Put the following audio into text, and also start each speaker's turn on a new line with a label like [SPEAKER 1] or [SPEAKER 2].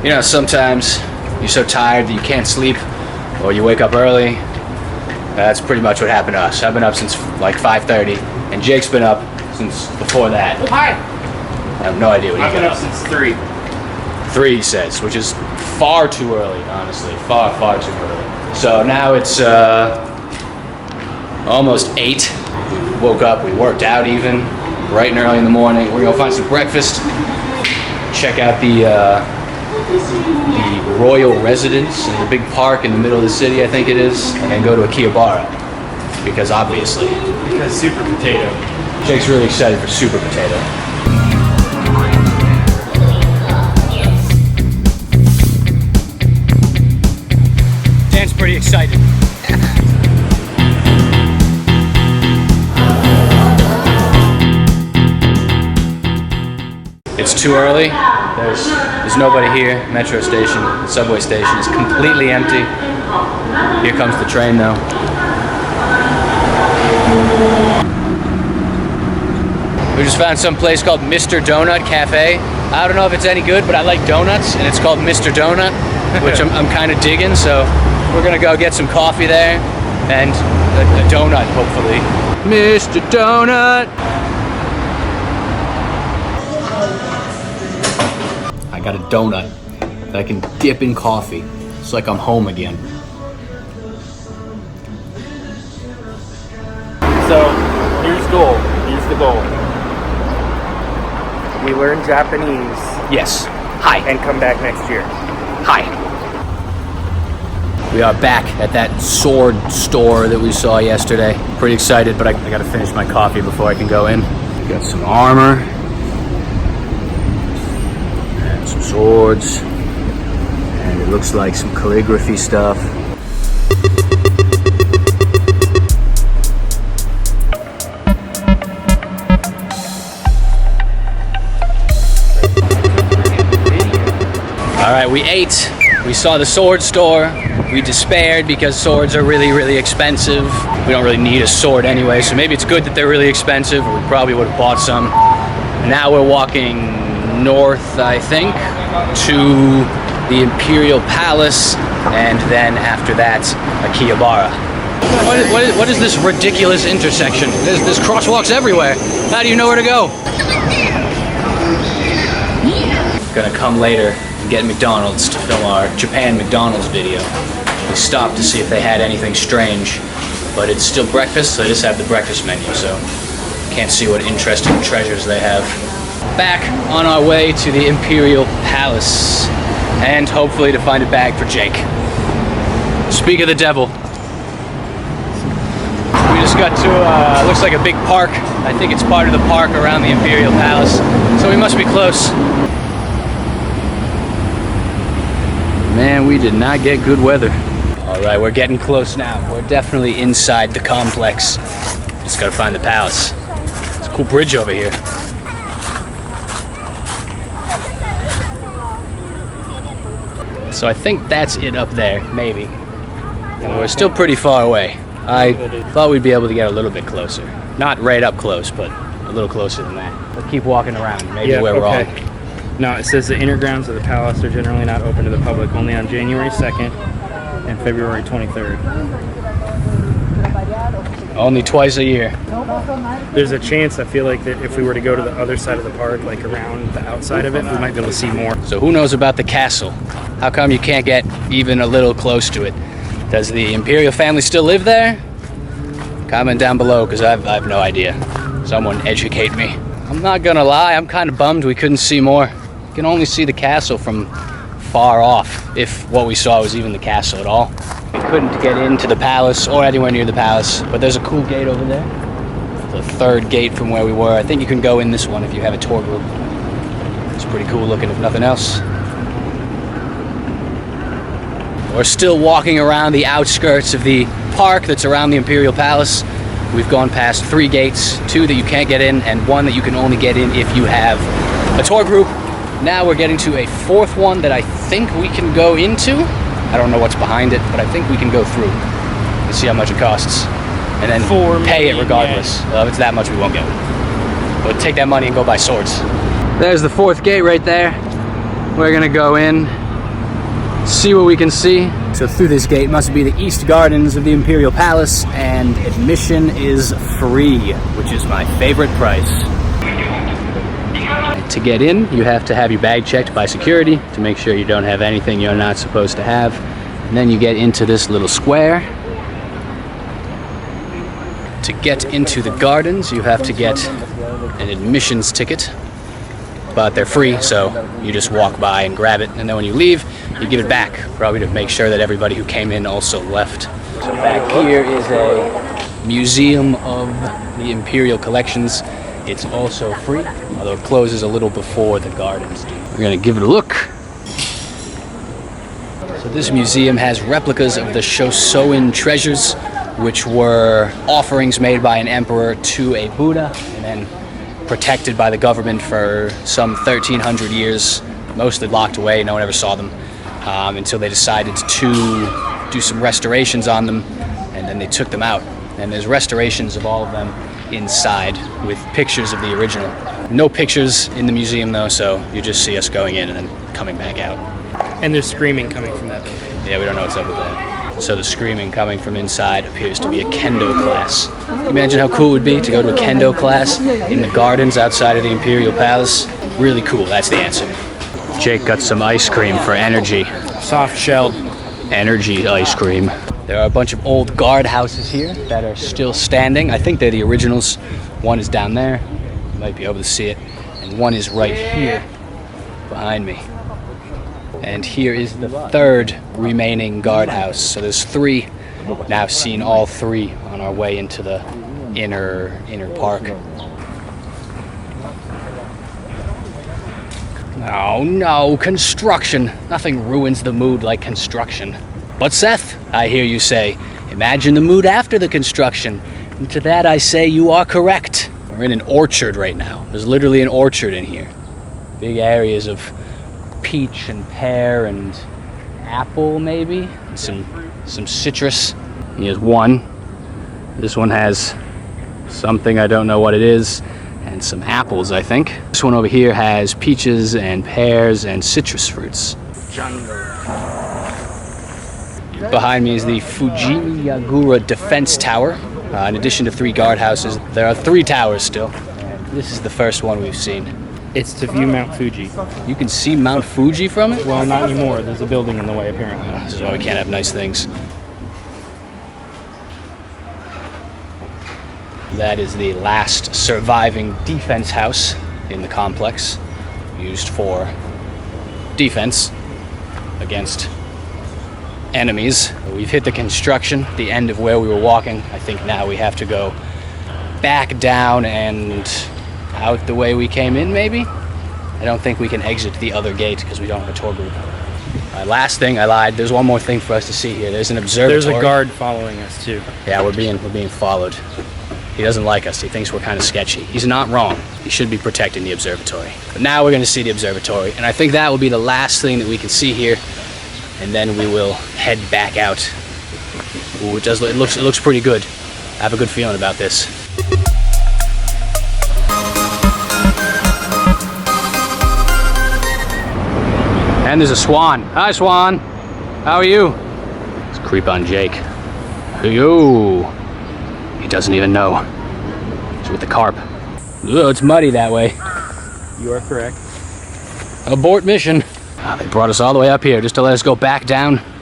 [SPEAKER 1] You know, sometimes you're so tired that you can't sleep, or you wake up early. That's pretty much what happened to us. I've been up since like 5:30, and Jake's been up since before that.
[SPEAKER 2] Hi!
[SPEAKER 1] I have no idea what
[SPEAKER 2] I've been up since 3.
[SPEAKER 1] 3, he says, which is far too early, honestly. Far, far too early. So now it's almost 8. We woke up, we worked out even, bright and early in the morning. We're gonna find some breakfast, check out the royal residence in the big park in the middle of the city, I think it is, and then go to Akihabara, because obviously.
[SPEAKER 2] Because Super Potato.
[SPEAKER 1] Jake's really excited for Super Potato. Dan's pretty excited. It's too early. There's nobody here. Metro station, subway station is completely empty. Here comes the train though. We just found some place called Mr. Donut Cafe. I don't know if it's any good, but I like donuts, and it's called Mr. Donut, which I'm kind of digging, so we're gonna go get some coffee there, and a donut, hopefully. Mr. Donut! I got a donut that I can dip in coffee. It's like I'm home again.
[SPEAKER 2] So, here's the goal. We learn Japanese.
[SPEAKER 1] Yes. Hi.
[SPEAKER 2] And come back next year.
[SPEAKER 1] Hi. We are back at that sword store that we saw yesterday. Pretty excited, but I gotta finish my coffee before I can go in. Got some armor. And some swords. And it looks like some calligraphy stuff. Alright, we ate, we saw the sword store, we despaired because swords are really, really expensive. We don't really need a sword anyway, so maybe it's good that they're really expensive, or we probably would have bought some. Now we're walking north, I think, to the Imperial Palace, and then after that, Akihabara. What is this ridiculous intersection? There's crosswalks everywhere. How do you know where to go? Gonna come later and get McDonald's to film our Japan McDonald's video. We stopped to see if they had anything strange, but it's still breakfast, so they just have the breakfast menu, so can't see what interesting treasures they have. Back on our way to the Imperial Palace, and hopefully to find a bag for Jake. Speak of the devil. We just got to, looks like a big park. I think it's part of the park around the Imperial Palace, so we must be close. Man, we did not get good weather. All right, we're getting close now. We're definitely inside the complex. Just gotta find the palace. It's a cool bridge over here. So I think that's it up there, maybe. And we're still pretty far away. I thought we'd be able to get a little bit closer. Not right up close, but a little closer than that. We'll keep walking around. Maybe we're wrong.
[SPEAKER 2] No, it says the inner grounds of the palace are generally not open to the public, only on January 2nd and February 23rd.
[SPEAKER 1] Only twice a year.
[SPEAKER 2] There's a chance, I feel like, that if we were to go to the other side of the park, like around the outside of it, we might be able to see more.
[SPEAKER 1] So who knows about the castle? How come you can't get even a little close to it? Does the Imperial family still live there? Comment down below, because I have no idea. Someone educate me. I'm not gonna lie, I'm kind of bummed we couldn't see more. You can only see the castle from far off, if what we saw was even the castle at all. We couldn't get into the palace or anywhere near the palace, but there's a cool gate over there. The third gate from where we were. I think you can go in this one if you have a tour group. It's pretty cool looking, if nothing else. We're still walking around the outskirts of the park that's around the Imperial Palace. We've gone past 3 gates, 2 that you can't get in, and 1 that you can only get in if you have a tour group. Now we're getting to a 4th one that I think we can go into. I don't know what's behind it, but I think we can go through and see how much it costs. And then pay it regardless. Well, if it's that much, we won't go. But take that money and go buy swords. There's the 4th gate right there. We're gonna go in see what we can see. So through this gate must be the East Gardens of the Imperial Palace, and admission is free, which is my favorite price. To get in, you have to have your bag checked by security to make sure you don't have anything you're not supposed to have. And then you get into this little square. To get into the gardens, you have to get an admissions ticket, but they're free, so you just walk by and grab it, and then when you leave, you give it back, probably to make sure that everybody who came in also left. So back here is a museum of the Imperial collections. It's also free, although it closes a little before the gardens do. We're gonna give it a look. So this museum has replicas of the Shosoin treasures, which were offerings made by an emperor to a Buddha, and then protected by the government for some 1,300 years, mostly locked away, no one ever saw them, until they decided to do some restorations on them, and then they took them out. And there's restorations of all of them inside with pictures of the original. No pictures in the museum though, so you just see us going in and then coming back out.
[SPEAKER 2] And there's screaming coming from that building.
[SPEAKER 1] Yeah, we don't know what's up with that. So the screaming coming from inside appears to be a kendo class. Can you imagine how cool it would be to go to a kendo class in the gardens outside of the Imperial Palace? Really cool, that's the answer. Jake got some ice cream for energy.
[SPEAKER 2] Soft shelled.
[SPEAKER 1] Energy ice cream. There are a bunch of old guard houses here that are still standing. I think they're the originals. One is down there. You might be able to see it. And one is right here behind me. And here is the third remaining guardhouse. So there's three. Now I've seen all three on our way into the inner park. Oh no, construction. Nothing ruins the mood like construction. But Seth, I hear you say, imagine the mood after the construction. And to that I say you are correct. We're in an orchard right now. There's literally an orchard in here. Big areas of peach and pear and apple maybe, and some citrus. Here's one. This one has something, I don't know what it is, and some apples, I think. This one over here has peaches and pears and citrus fruits. Behind me is the Fuji Defense Tower. In addition to 3 guardhouses, there are 3 towers still. This is the first one we've seen.
[SPEAKER 2] It's to view Mount Fuji.
[SPEAKER 1] You can see Mount Fuji from it?
[SPEAKER 2] Well, not anymore. There's a building in the way, apparently.
[SPEAKER 1] This is why we can't have nice things. That is the last surviving defense house in the complex, used for defense against enemies. We've hit the construction, the end of where we were walking. I think now we have to go back down and out the way we came in, maybe? I don't think we can exit the other gate because we don't have a tour group. Last thing, I lied. There's one more thing for us to see here. There's an observatory.
[SPEAKER 2] There's a guard following us too.
[SPEAKER 1] Yeah, we're being followed. He doesn't like us. He thinks we're kind of sketchy. He's not wrong. He should be protecting the observatory. But now we're going to see the observatory, and I think that will be the last thing that we can see here, and then we will head back out. Ooh, it looks pretty good. I have a good feeling about this. And there's a swan. Hi, swan. How are you? Let's creep on Jake. Yo. He doesn't even know. He's with the carp. Ugh, it's muddy that way.
[SPEAKER 2] You are correct.
[SPEAKER 1] Abort mission. They brought us all the way up here just to let us go back down